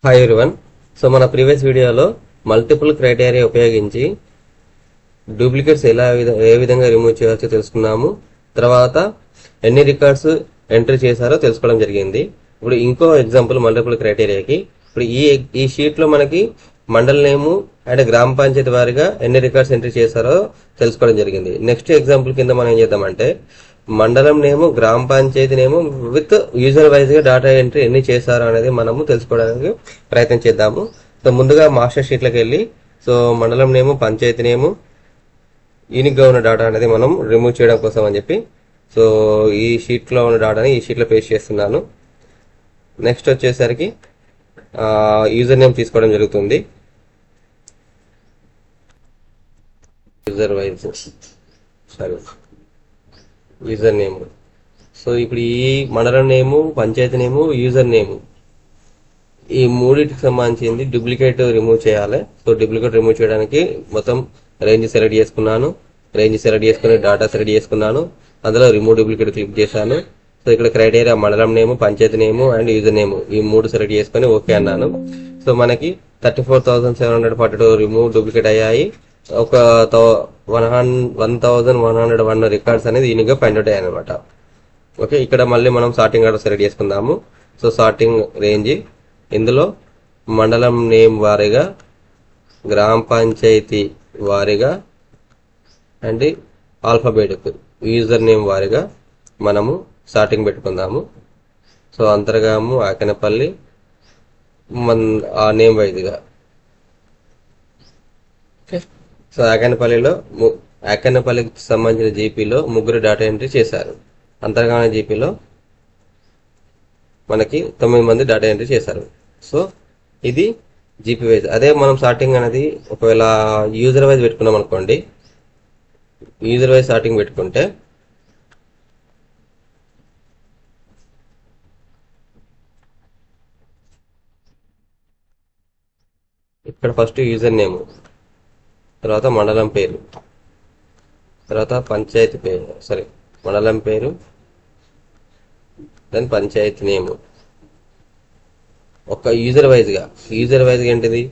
Hi everyone. So మన previous వీడియోలో multiple criteria ఉపయోగించి డూప్లికేట్స్ ఏ విధంగా రిమూవ్ చేయవచ్చో తెలుసుకున్నాము. తర్వాత ఎన్ని రికార్డ్స్ ఎంట్రీ చేశారో తెలుసుకోవడం జరిగింది. ఇప్పుడు ఇంకో ఎగ్జాంపుల్ మల్టిపుల్ క్రైటీరియాకి. ఇప్పుడు ఈ షీట్ లో మనకి మండల్ నేము అండ్ గ్రామ పంచాయతీ వారిగా ఎన్ని రికార్డ్స్ ఎంట్రీ చేశారో తెలుసుకోవడం జరిగింది. నెక్స్ట్ ఎగ్జాంపుల్ కింద మనం ఏం చేద్దామంటే మండలం నేము గ్రామ పంచాయతీ నేము విత్ యూజర్ వైజ్ గా డేటా ఎంట్రీ ఎన్ని చేశారో అనేది మనము తెలుసుకోవడానికి ప్రయత్నం చేద్దాము. సో ముందుగా మాస్టర్ షీట్ లోకి వెళ్ళి సో మండలం నేము పంచాయతీ నేము యూనిక్ గా ఉన్న డేటా అనేది మనం రిమూవ్ చేయడం కోసం అని చెప్పి సో ఈ షీట్ లో ఉన్న డేటాని ఈ షీట్ లో పేస్ట్ చేస్తున్నాను. నెక్స్ట్ వచ్చేసరికి యూజర్ నేమ్ తీసుకోవడం జరుగుతుంది. User wise user name. So ఇప్పుడు ఈ మండలం నేము పంచాయతీ నేము యూజర్ నేము ఈ మూడింటికి సంబంధించింది డూప్లికేట్ రిమూవ్ చేయాలి. సో డూప్లికేట్ రిమూవ్ చేయడానికి మొత్తం రేంజ్ సెలెక్ట్ చేసుకున్నాను. రేంజ్ సెలెక్ట్ చేసుకుని డాటా సెలెక్ట్ చేసుకున్నాను. అందులో రిమూవ్ డూప్లికేట్ క్లిక్ చేశాను. సో ఇక్కడ క్రైటీరియా మండలం name panchayat name and user name ఈ మూడు సెలెక్ట్ చేసుకుని ఓకే అన్నాను. సో మనకి 34,742 రిమూవ్ డూప్లికేట్ అయ్యాయి. ఒక 1101 రికార్డ్స్ అనేది యూనిక్ గా ఫైండ్ అవుట్ అయ్యాయి అనమాట. ఓకే, ఇక్కడ మళ్ళీ మనం సార్టింగ్ ఆర్డర్ సెలెక్ట్ చేసుకుందాము. సో సార్టింగ్ రేంజ్ ఇందులో మండలం నేమ్ వారీగా గ్రామ పంచాయతీ వారీగా అండ్ ఆల్ఫాబెటిక్ యూజర్ నేమ్ వారీగా మనము సార్టింగ్ పెట్టుకుందాము. సో అంతర్గాము ఆకెనపల్లి ఆ నేమ్ వైజ్గా. ఓకే, సో ఆకెనపల్లికి సంబంధించిన జీపీలో ముగ్గురు డేటా ఎంట్రీ చేశారు. అంతర్గామ జీపీలో మనకి 9 మంది డేటా ఎంట్రీ చేశారు. సో ఇది జీపీ వైజ్. అదే మనం సార్టింగ్ అనేది ఒకవేళ యూజర్ వైజ్ పెట్టుకున్నాం అనుకోండి, యూజర్ వైజ్ సార్టింగ్ పెట్టుకుంటే ఇక్కడ ఫస్ట్ యూజర్ నేమ్, తర్వాత మండలం పేరు, తర్వాత పంచాయతీ పేరు, మండలం పేరు, దెన్ పంచాయతీ నేమ్. ఒక యూజర్ వైజ్ గా ఏంటిది,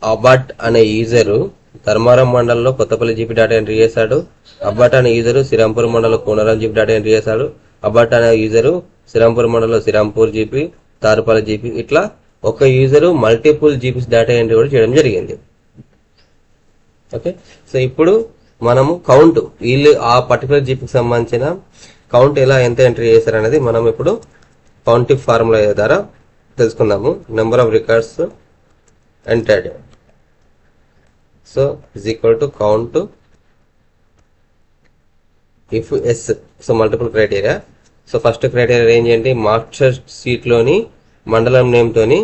అబాట్ అనే యూజరు ధర్మారం మండలంలో కొత్తపల్లి జీపీ డేటా ఎంట్రీ చేశాడు. అబాట్ అనే యూజరు శ్రీరాంపూర్ మండలంలో కూనరాం జీపీ డేటా ఎంట్రీ చేశాడు. అబాట్ అనే యూజరు శ్రీరాంపూర్ మండలంలో శ్రీరాంపూర్ జీపీ, తారుపల్లి జీపీ, ఇట్లా ఒక user multiple GPs data entry కూడా చేయడం జరిగింది. ఓకే, సో ఇప్పుడు మనము కౌంట్ వీళ్ళు ఆ పర్టికులర్ జీపీకి సంబంధించిన కౌంట్ ఎంత ఎంట్రీ చేశారు అనేది మనం ఇప్పుడు కౌంటింగ్ ఫార్ములా ద్వారా తెలుసుకుందాము. Number of records entered so is equal to count if S. So multiple criteria. So first criteria range ఏంటి, మాస్టర్ షీట్ లోని మండలం నేమ్ తోని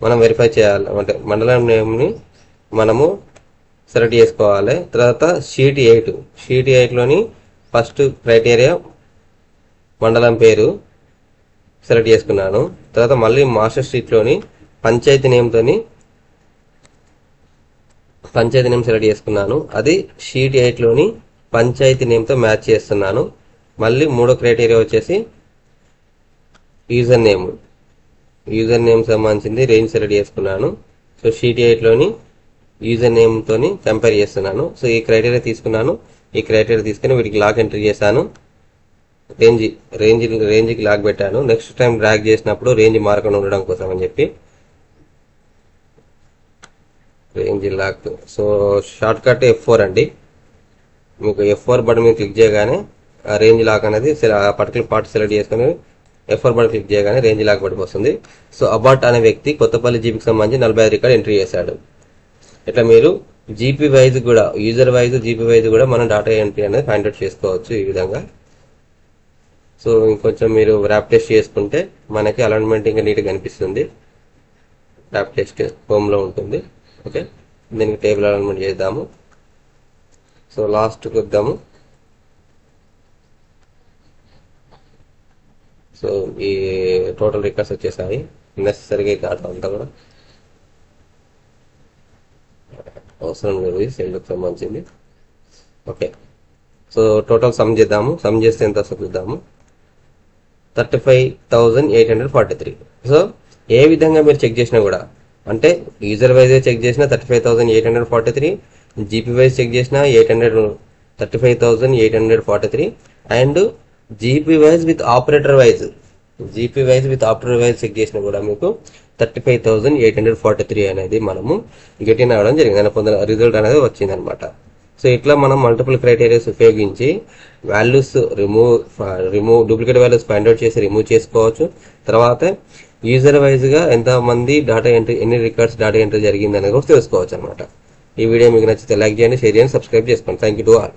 మనం వెరిఫై చేయాలి. అంటే మండలం నేమ్ ని మనము సెలెక్ట్ చేసుకోవాలి. తర్వాత షీట్ 8 లోని ఫస్ట్ క్రైటీరియా మండలం పేరు సెలెక్ట్ చేసుకున్నాను. తర్వాత మళ్ళీ మాస్టర్ షీట్ లోని పంచాయతీ నేమ్ సెలెక్ట్ చేసుకున్నాను. అది షీట్ 8 లోని పంచాయతీ నేమ్ తో మ్యాచ్ చేస్తున్నాను. మళ్ళీ మూడో క్రైటీరియా వచ్చేసి యూజర్ నేమ్ సంబంధించింది రేంజ్ సెలెక్ట్ చేసుకున్నాను. సో షీట్ 8 లోని యూజర్ నేమ్ తోని కంపేర్ చేస్తున్నాను. సో ఈ క్రైటీరియా తీసుకున్నాను. ఈ క్రైటీరియా తీసుకుని వీటికి లాక్ ఎంట్రీ చేశాను. రేంజ్కి లాక్ పెట్టాను. నెక్స్ట్ టైం డ్రాగ్ చేసినప్పుడు రేంజ్ మారకుండా ఉండడం కోసం అని చెప్పి range lock. So shortcut F4 అండి. మీకు F4 బటన్ మీద క్లిక్ చేయగానే ఆ రేంజ్ లాక్ అనేది ఆ పర్టికులర్ పార్ట్ సెలెక్ట్ చేసుకుని F4 బటన్ క్లిక్ చేయగానే రేంజ్ లాక్ పడిపోతుంది. సో అబాట్ అనే వ్యక్తి కొత్తపల్లి జీపీకి సంబంధించి 45 రికార్డ్ ఎంట్రీ చేశాడు. ఇట్లా మీరు జీపీ వైజ్ కూడా యూజర్ వైజ్ జీపీ వైజ్ కూడా మనం డేటా ఎంట్రీ అనేది ఫైండ్ అవుట్ చేసుకోవచ్చు ఈ విధంగా. సో ఇంకొంచెం మీరు ర్యాప్ టెస్ట్ చేసుకుంటే మనకి అలైన్మెంట్ ఇంకా నీట్గా కనిపిస్తుంది. ర్యాప్ టెస్ట్ హోమ్ లో ఉంటుంది. ఓకే, దీనికి టేబుల్ అలైన్మెంట్ చేద్దాము. సో లాస్ట్కి వద్దాము. సో ఈ టోటల్ రికార్డ్స్ వచ్చేసాయి. నెసెసరీగా డేటా అంతా కూడా అవసరం లేదు సెల్కి సంబంధించింది. ఓకే, సో టోటల్ సమ్ చేద్దాము. సమ్ చేస్తే ఎంత వస్తుంది చూద్దాము. 35,843. సో ఏ విధంగా మీరు చెక్ చేసినా కూడా, అంటే యూజర్ వైజ్ చెక్ చేసినా 35,843, జీపీ వైజ్ చెక్ చేసినా 35,843, and GP wise with operator wise check చేసినా కూడా మీకు 35,843 అనేది మనము గెటిన్ అవ్వడం జరిగింది, రిజల్ట్ అనేది వచ్చింది అనమాట. సో ఇట్లా మనం మల్టిపుల్ క్రైటీరియాస్ ఉపయోగించి values remove duplicate values find out చేసి రిమూవ్ చేసుకోవచ్చు. తర్వాత యూజర్ వైజ్ గా ఎంత మంది డేటా ఎంట్రీ, ఎన్ని రికార్డ్స్ డేటా ఎంట్రీ జరిగింది అనేది కూడా తెలుసుకోవచ్చు అనమాట. ఈ వీడియో మీకు నచ్చితే లైక్ చేయండి, షేర్ చేయండి, సబ్స్క్రైబ్ చేసుకోండి. Thank you to all.